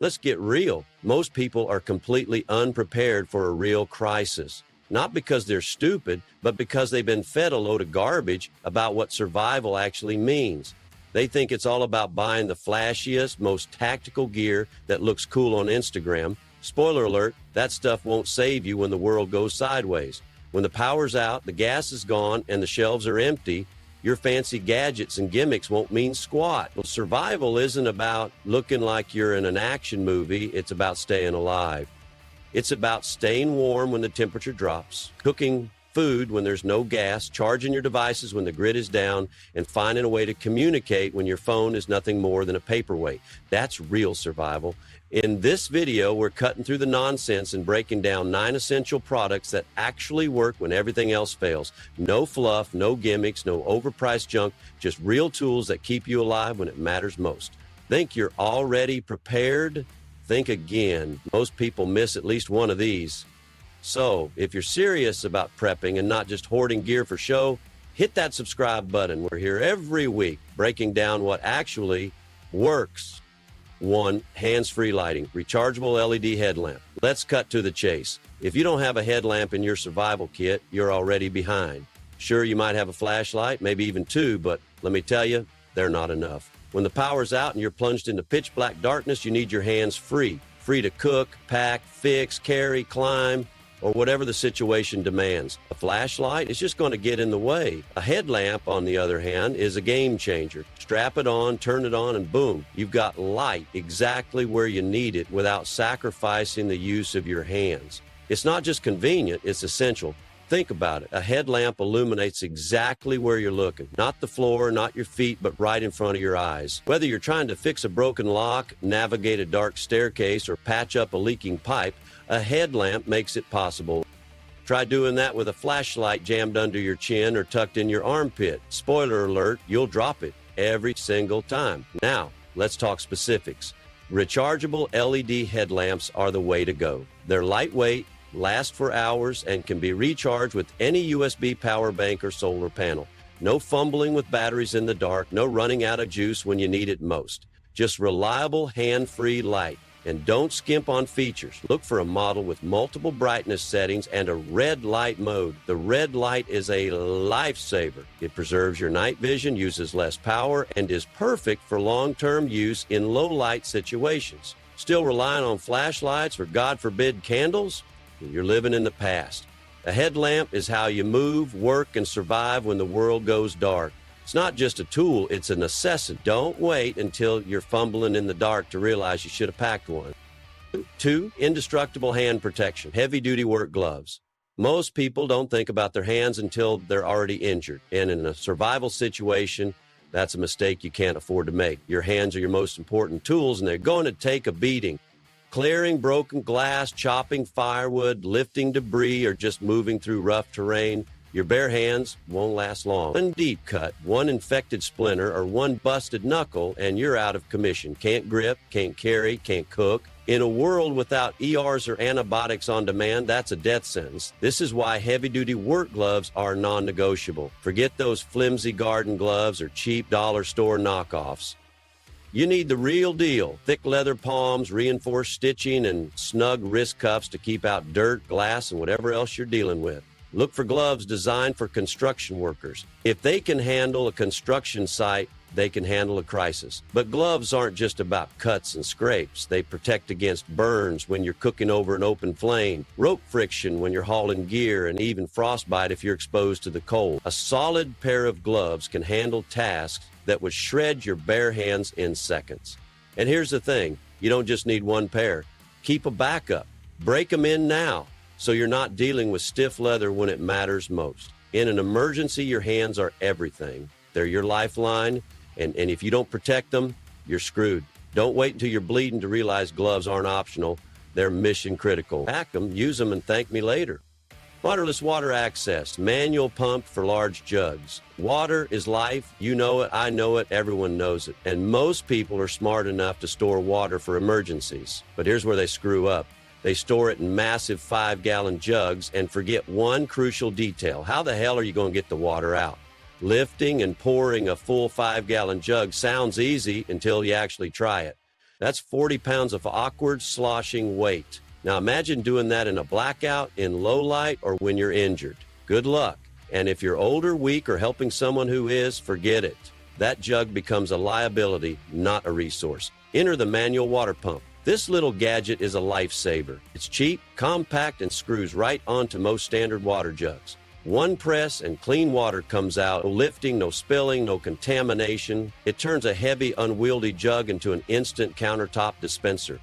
Let's get real. Most people are completely unprepared for a real crisis. Not because they're stupid, but because they've been fed a load of garbage about what survival actually means. They think it's all about buying the flashiest, most tactical gear that looks cool on Instagram. Spoiler alert, that stuff won't save you when the world goes sideways. When the power's out, the gas is gone, and the shelves are empty, your fancy gadgets and gimmicks won't mean squat. Well, survival isn't about looking like you're in an action movie. It's about staying alive. It's about staying warm when the temperature drops, cooking food when there's no gas, charging your devices when the grid is down, and finding a way to communicate when your phone is nothing more than a paperweight. That's real survival. In this video, we're cutting through the nonsense and breaking down 9 essential products that actually work when everything else fails. No fluff, no gimmicks, no overpriced junk, just real tools that keep you alive when it matters most. Think you're already prepared? Think again. Most people miss at least one of these. So, if you're serious about prepping and not just hoarding gear for show, hit that subscribe button. We're here every week breaking down what actually works. 1. Hands-free lighting, rechargeable LED headlamp. Let's cut to the chase. If you don't have a headlamp in your survival kit, you're already behind. Sure, you might have a flashlight, maybe even 2, but let me tell you, they're not enough. When the power's out and you're plunged into pitch black darkness, you need your hands free. Free to cook, pack, fix, carry, climb, or whatever the situation demands. A flashlight is just going to get in the way. A headlamp, on the other hand, is a game changer. Strap it on, turn it on, and boom, you've got light exactly where you need it without sacrificing the use of your hands. It's not just convenient, it's essential. Think about it. A headlamp illuminates exactly where you're looking. Not the floor, not your feet, but right in front of your eyes. Whether you're trying to fix a broken lock, navigate a dark staircase, or patch up a leaking pipe, a headlamp makes it possible. Try doing that with a flashlight jammed under your chin or tucked in your armpit. Spoiler alert, you'll drop it every single time. Now, let's talk specifics. Rechargeable LED headlamps are the way to go. They're lightweight, last for hours, and can be recharged with any USB power bank or solar panel. No fumbling with batteries in the dark, no running out of juice when you need it most. Just reliable, hand-free light. And don't skimp on features. Look for a model with multiple brightness settings and a red light mode. The red light is a lifesaver. It preserves your night vision, uses less power, and is perfect for long-term use in low-light situations. Still relying on flashlights or, God forbid, candles? You're living in the past. A headlamp is how you move, work, and survive when the world goes dark. It's not just a tool, it's a necessity. Don't wait until you're fumbling in the dark to realize you should have packed one. 2. Indestructible hand protection, heavy-duty work gloves. Most people don't think about their hands until they're already injured. And in a survival situation, that's a mistake you can't afford to make. Your hands are your most important tools, and they're going to take a beating. Clearing broken glass, chopping firewood, lifting debris, or just moving through rough terrain, your bare hands won't last long. One deep cut, one infected splinter, or one busted knuckle, and you're out of commission. Can't grip, can't carry, can't cook. In a world without ERs or antibiotics on demand, that's a death sentence. This is why heavy-duty work gloves are non-negotiable. Forget those flimsy garden gloves or cheap dollar store knockoffs. You need the real deal. Thick leather palms, reinforced stitching, and snug wrist cuffs to keep out dirt, glass, and whatever else you're dealing with. Look for gloves designed for construction workers. If they can handle a construction site, they can handle a crisis. But gloves aren't just about cuts and scrapes. They protect against burns when you're cooking over an open flame, rope friction when you're hauling gear, and even frostbite if you're exposed to the cold. A solid pair of gloves can handle tasks that would shred your bare hands in seconds. And here's the thing, you don't just need one pair. Keep a backup. Break them in now, so you're not dealing with stiff leather when it matters most. In an emergency, your hands are everything. They're your lifeline, and if you don't protect them, you're screwed. Don't wait until you're bleeding to realize gloves aren't optional. They're mission critical. Pack them, use them, and thank me later. Waterless water access, manual pump for large jugs. Water is life. You know it, I know it, everyone knows it. And most people are smart enough to store water for emergencies. But here's where they screw up. They store it in massive 5-gallon jugs and forget one crucial detail. How the hell are you going to get the water out? Lifting and pouring a full 5-gallon jug sounds easy until you actually try it. That's 40 pounds of awkward, sloshing weight. Now imagine doing that in a blackout, in low light, or when you're injured. Good luck. And if you're older, weak, or helping someone who is, forget it. That jug becomes a liability, not a resource. Enter the manual water pump. This little gadget is a lifesaver. It's cheap, compact, and screws right onto most standard water jugs. One press and clean water comes out, no lifting, no spilling, no contamination. It turns a heavy, unwieldy jug into an instant countertop dispenser.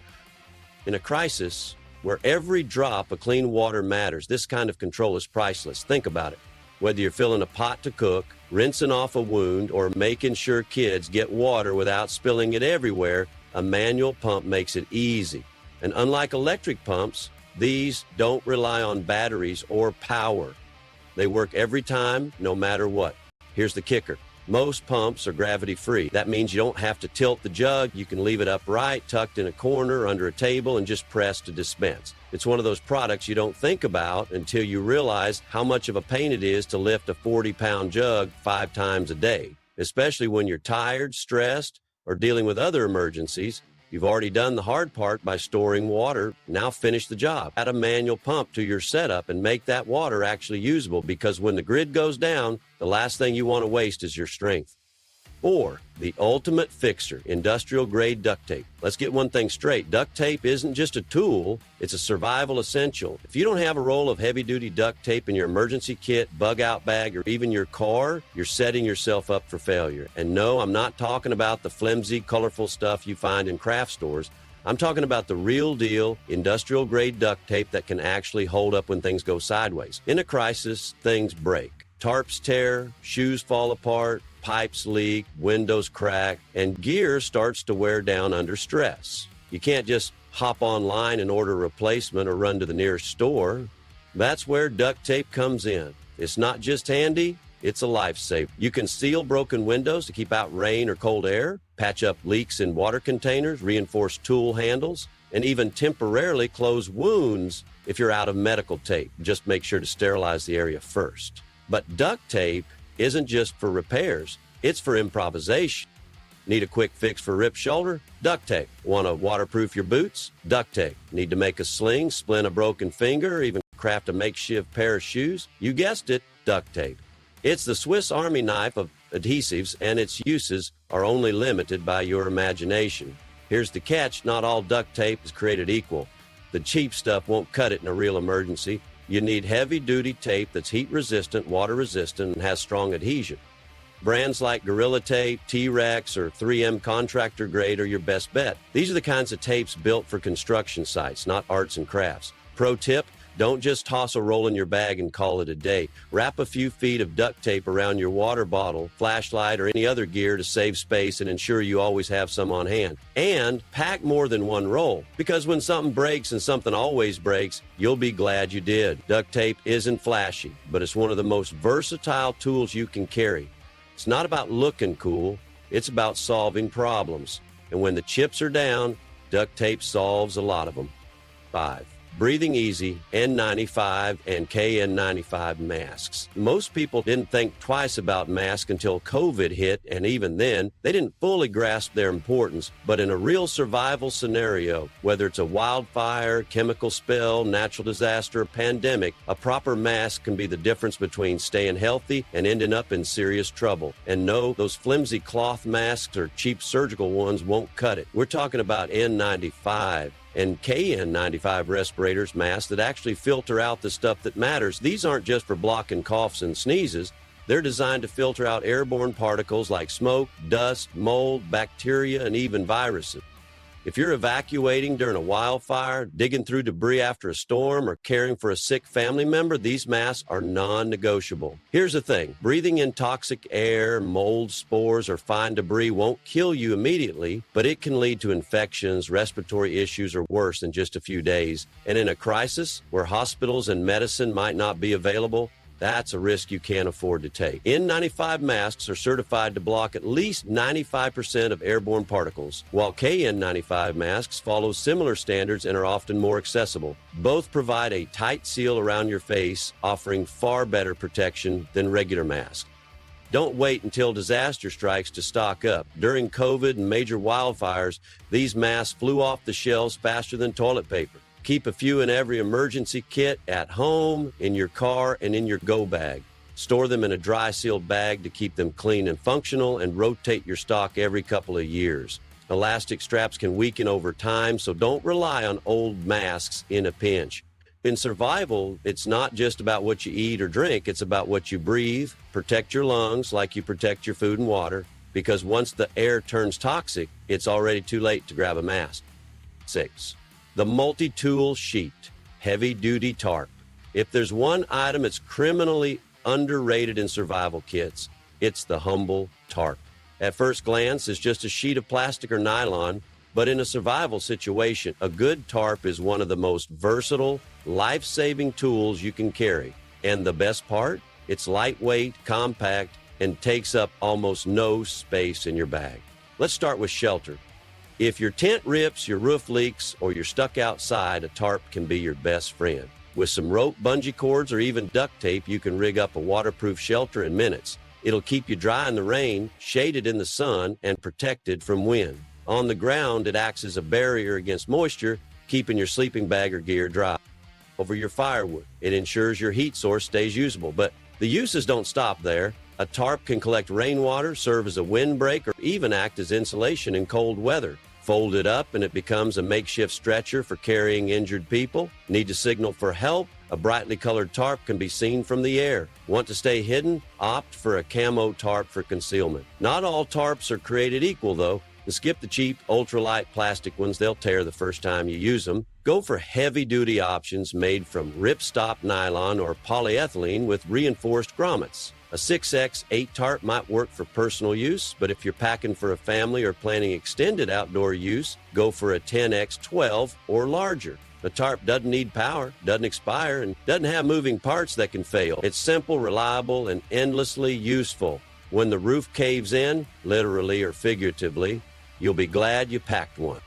In a crisis, where every drop of clean water matters, this kind of control is priceless. Think about it. Whether you're filling a pot to cook, rinsing off a wound, or making sure kids get water without spilling it everywhere, a manual pump makes it easy. And unlike electric pumps, these don't rely on batteries or power. They work every time, no matter what. Here's the kicker. Most pumps are gravity-free. That means you don't have to tilt the jug. You can leave it upright, tucked in a corner, under a table, and just press to dispense. It's one of those products you don't think about until you realize how much of a pain it is to lift a 40-pound jug 5 times a day, especially when you're tired, stressed, or dealing with other emergencies. You've already done the hard part by storing water. Now finish the job. Add a manual pump to your setup and make that water actually usable, because when the grid goes down, the last thing you want to waste is your strength. Or the ultimate fixer, industrial-grade duct tape. Let's get one thing straight. Duct tape isn't just a tool, it's a survival essential. If you don't have a roll of heavy-duty duct tape in your emergency kit, bug-out bag, or even your car, you're setting yourself up for failure. And no, I'm not talking about the flimsy, colorful stuff you find in craft stores. I'm talking about the real deal, industrial-grade duct tape that can actually hold up when things go sideways. In a crisis, things break. Tarps tear, shoes fall apart, pipes leak, windows crack, and gear starts to wear down under stress. You can't just hop online and order a replacement or run to the nearest store. That's where duct tape comes in. It's not just handy, it's a lifesaver. You can seal broken windows to keep out rain or cold air, patch up leaks in water containers, reinforce tool handles, and even temporarily close wounds if you're out of medical tape. Just make sure to sterilize the area first. But duct tape isn't just for repairs, it's for improvisation. Need a quick fix for ripped shoulder? Duct tape. Want to waterproof your boots? Duct tape. Need to make a sling, splint a broken finger, or even craft a makeshift pair of shoes? You guessed it, duct tape. It's the Swiss Army knife of adhesives, and its uses are only limited by your imagination. Here's the catch, not all duct tape is created equal. The cheap stuff won't cut it in a real emergency. You need heavy-duty tape that's heat-resistant, water-resistant, and has strong adhesion. Brands like Gorilla Tape, T-Rex, or 3M Contractor Grade are your best bet. These are the kinds of tapes built for construction sites, not arts and crafts. Pro tip, don't just toss a roll in your bag and call it a day. Wrap a few feet of duct tape around your water bottle, flashlight, or any other gear to save space and ensure you always have some on hand. And pack more than one roll, because when something breaks, and something always breaks, you'll be glad you did. Duct tape isn't flashy, but it's one of the most versatile tools you can carry. It's not about looking cool, it's about solving problems. And when the chips are down, duct tape solves a lot of them. 5. Breathing Easy N95 and KN95 masks. Most people didn't think twice about masks until COVID hit, and even then, they didn't fully grasp their importance. But in a real survival scenario, whether it's a wildfire, chemical spill, natural disaster, or pandemic, a proper mask can be the difference between staying healthy and ending up in serious trouble. And no, those flimsy cloth masks or cheap surgical ones won't cut it. We're talking about N95 and KN95 respirators, masks that actually filter out the stuff that matters. These aren't just for blocking coughs and sneezes. They're designed to filter out airborne particles like smoke, dust, mold, bacteria, and even viruses. If you're evacuating during a wildfire, digging through debris after a storm, or caring for a sick family member, these masks are non-negotiable. Here's the thing. Breathing in toxic air, mold, spores, or fine debris won't kill you immediately, but it can lead to infections, respiratory issues, or worse in just a few days. And in a crisis where hospitals and medicine might not be available, that's a risk you can't afford to take. N95 masks are certified to block at least 95% of airborne particles, while KN95 masks follow similar standards and are often more accessible. Both provide a tight seal around your face, offering far better protection than regular masks. Don't wait until disaster strikes to stock up. During COVID and major wildfires, these masks flew off the shelves faster than toilet paper. Keep a few in every emergency kit at home, in your car, and in your go bag. Store them in a dry sealed bag to keep them clean and functional, and rotate your stock every couple of years. Elastic straps can weaken over time, so don't rely on old masks in a pinch. In survival, it's not just about what you eat or drink, it's about what you breathe. Protect your lungs like you protect your food and water, because once the air turns toxic, it's already too late to grab a mask. 6. The multi-tool sheet, heavy-duty tarp. If there's one item that's criminally underrated in survival kits, it's the humble tarp. At first glance, it's just a sheet of plastic or nylon, but in a survival situation, a good tarp is one of the most versatile, life-saving tools you can carry. And the best part? It's lightweight, compact, and takes up almost no space in your bag. Let's start with shelter. If your tent rips, your roof leaks, or you're stuck outside, a tarp can be your best friend. With some rope, bungee cords, or even duct tape, you can rig up a waterproof shelter in minutes. It'll keep you dry in the rain, shaded in the sun, and protected from wind. On the ground, it acts as a barrier against moisture, keeping your sleeping bag or gear dry. Over your firewood, it ensures your heat source stays usable. But the uses don't stop there. A tarp can collect rainwater, serve as a windbreak, or even act as insulation in cold weather. Fold it up and it becomes a makeshift stretcher for carrying injured people. Need to signal for help? A brightly colored tarp can be seen from the air. Want to stay hidden? Opt for a camo tarp for concealment. Not all tarps are created equal, though. Skip the cheap, ultralight plastic ones. They'll tear the first time you use them. Go for heavy-duty options made from ripstop nylon or polyethylene with reinforced grommets. A 6x8 tarp might work for personal use, but if you're packing for a family or planning extended outdoor use, go for a 10x12 or larger. The tarp doesn't need power, doesn't expire, and doesn't have moving parts that can fail. It's simple, reliable, and endlessly useful. When the roof caves in, literally or figuratively, you'll be glad you packed one.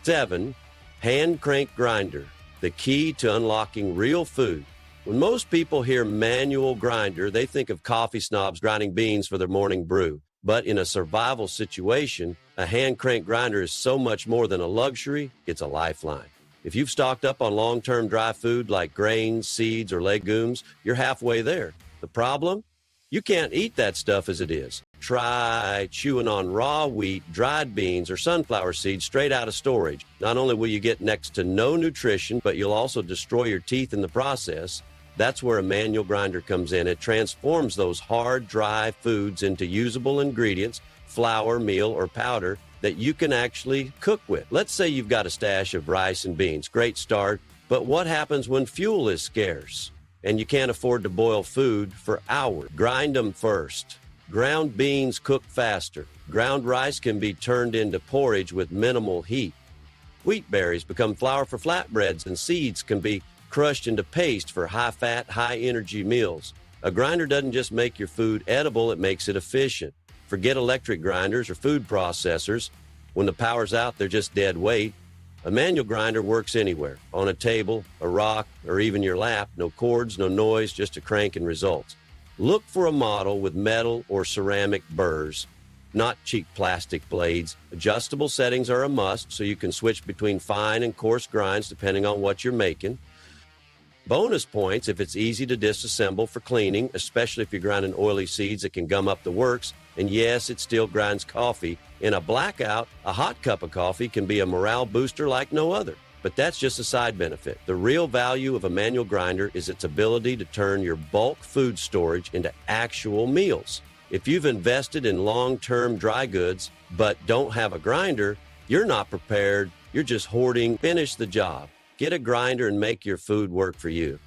7. Hand crank grinder, the key to unlocking real food. When most people hear manual grinder, they think of coffee snobs grinding beans for their morning brew. But in a survival situation, a hand crank grinder is so much more than a luxury, it's a lifeline. If you've stocked up on long-term dry food like grains, seeds, or legumes, you're halfway there. The problem? You can't eat that stuff as it is. Try chewing on raw wheat, dried beans, or sunflower seeds straight out of storage. Not only will you get next to no nutrition, but you'll also destroy your teeth in the process. That's where a manual grinder comes in. It transforms those hard, dry foods into usable ingredients, flour, meal, or powder that you can actually cook with. Let's say you've got a stash of rice and beans. Great start. But what happens when fuel is scarce and you can't afford to boil food for hours? Grind them first. Ground beans cook faster. Ground rice can be turned into porridge with minimal heat. Wheat berries become flour for flatbreads, and seeds can be crushed into paste for high-fat, high-energy meals. A grinder doesn't just make your food edible, it makes it efficient. Forget electric grinders or food processors. When the power's out, they're just dead weight. A manual grinder works anywhere, on a table, a rock, or even your lap. No cords, no noise, just a crank and results. Look for a model with metal or ceramic burrs, not cheap plastic blades. Adjustable settings are a must, so you can switch between fine and coarse grinds depending on what you're making. Bonus points if it's easy to disassemble for cleaning, especially if you're grinding oily seeds that can gum up the works. And yes, it still grinds coffee. In a blackout, a hot cup of coffee can be a morale booster like no other. But that's just a side benefit. The real value of a manual grinder is its ability to turn your bulk food storage into actual meals. If you've invested in long-term dry goods but don't have a grinder, you're not prepared. You're just hoarding. Finish the job. Get a grinder and make your food work for you.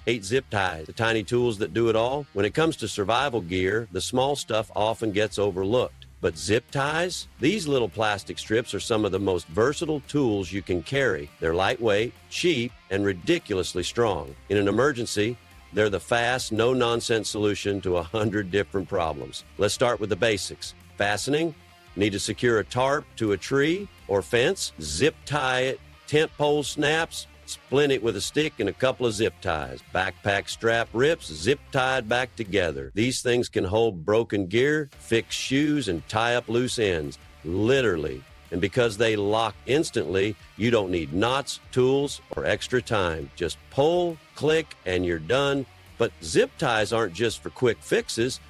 8 zip ties, the tiny tools that do it all. When it comes to survival gear, the small stuff often gets overlooked. But zip ties? These little plastic strips are some of the most versatile tools you can carry. They're lightweight, cheap, and ridiculously strong. In an emergency, they're the fast, no-nonsense solution to 100 different problems. Let's start with the basics. Fastening. Need to secure a tarp to a tree or fence? Zip tie it. Tent pole snaps, Splint it with a stick and a couple of zip ties. Backpack strap rips, zip tied back together. These things can hold broken gear, fix shoes, and tie up loose ends. Literally. And because they lock instantly, you don't need knots, tools, or extra time. Just pull, click, and you're done. But zip ties aren't just for quick fixes.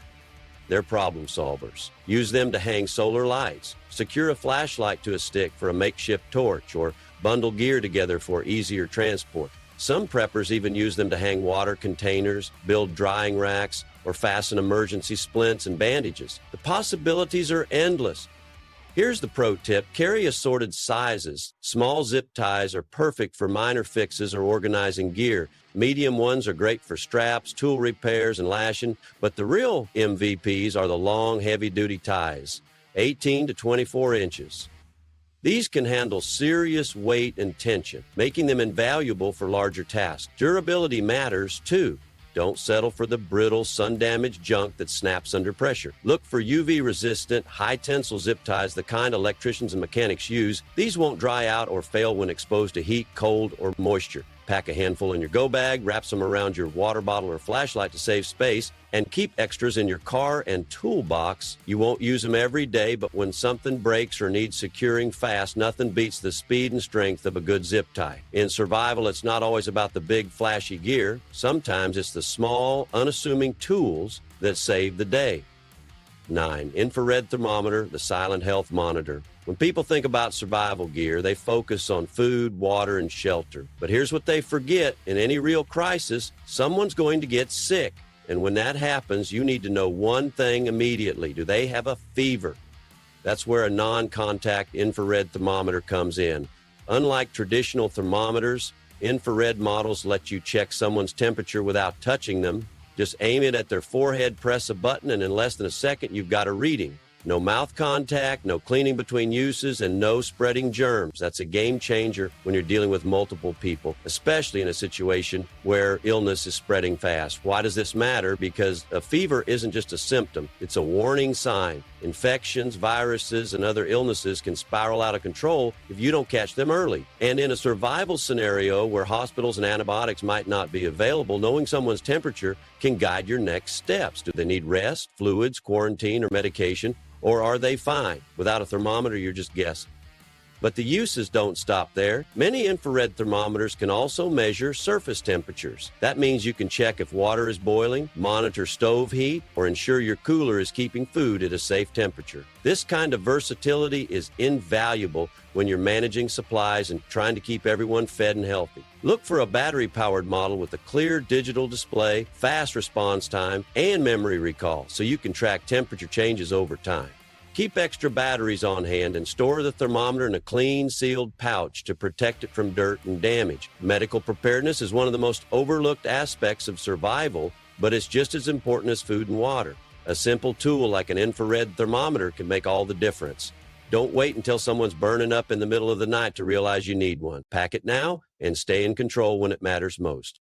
They're problem solvers. Use them to hang solar lights, secure a flashlight to a stick for a makeshift torch, or bundle gear together for easier transport. Some preppers even use them to hang water containers, build drying racks, or fasten emergency splints and bandages. The possibilities are endless. Here's the pro tip. Carry assorted sizes. Small zip ties are perfect for minor fixes or organizing gear. Medium ones are great for straps, tool repairs, and lashing, but the real MVPs are the long, heavy-duty ties, 18 to 24 inches. These can handle serious weight and tension, making them invaluable for larger tasks. Durability matters, too. Don't settle for the brittle, sun-damaged junk that snaps under pressure. Look for UV-resistant, high-tensile zip ties, the kind electricians and mechanics use. These won't dry out or fail when exposed to heat, cold, or moisture. Pack a handful in your go bag, wrap some around your water bottle or flashlight to save space, and keep extras in your car and toolbox. You won't use them every day, but when something breaks or needs securing fast, nothing beats the speed and strength of a good zip tie. In survival, it's not always about the big, flashy gear. Sometimes it's the small, unassuming tools that save the day. 9. Infrared thermometer, the silent health monitor. When people think about survival gear, they focus on food, water, and shelter. But here's what they forget. In any real crisis, someone's going to get sick. And when that happens, you need to know one thing immediately. Do they have a fever? That's where a non-contact infrared thermometer comes in. Unlike traditional thermometers, infrared models let you check someone's temperature without touching them. Just aim it at their forehead, press a button, and in less than a second, you've got a reading. No mouth contact, no cleaning between uses, and no spreading germs. That's a game changer when you're dealing with multiple people, especially in a situation where illness is spreading fast. Why does this matter? Because a fever isn't just a symptom. It's a warning sign. Infections, viruses, and other illnesses can spiral out of control if you don't catch them early. And in a survival scenario where hospitals and antibiotics might not be available, knowing someone's temperature can guide your next steps. Do they need rest, fluids, quarantine, or medication? Or are they fine? Without a thermometer, you're just guessing. But the uses don't stop there. Many infrared thermometers can also measure surface temperatures. That means you can check if water is boiling, monitor stove heat, or ensure your cooler is keeping food at a safe temperature. This kind of versatility is invaluable when you're managing supplies and trying to keep everyone fed and healthy. Look for a battery-powered model with a clear digital display, fast response time, and memory recall so you can track temperature changes over time. Keep extra batteries on hand and store the thermometer in a clean, sealed pouch to protect it from dirt and damage. Medical preparedness is one of the most overlooked aspects of survival, but it's just as important as food and water. A simple tool like an infrared thermometer can make all the difference. Don't wait until someone's burning up in the middle of the night to realize you need one. Pack it now and stay in control when it matters most.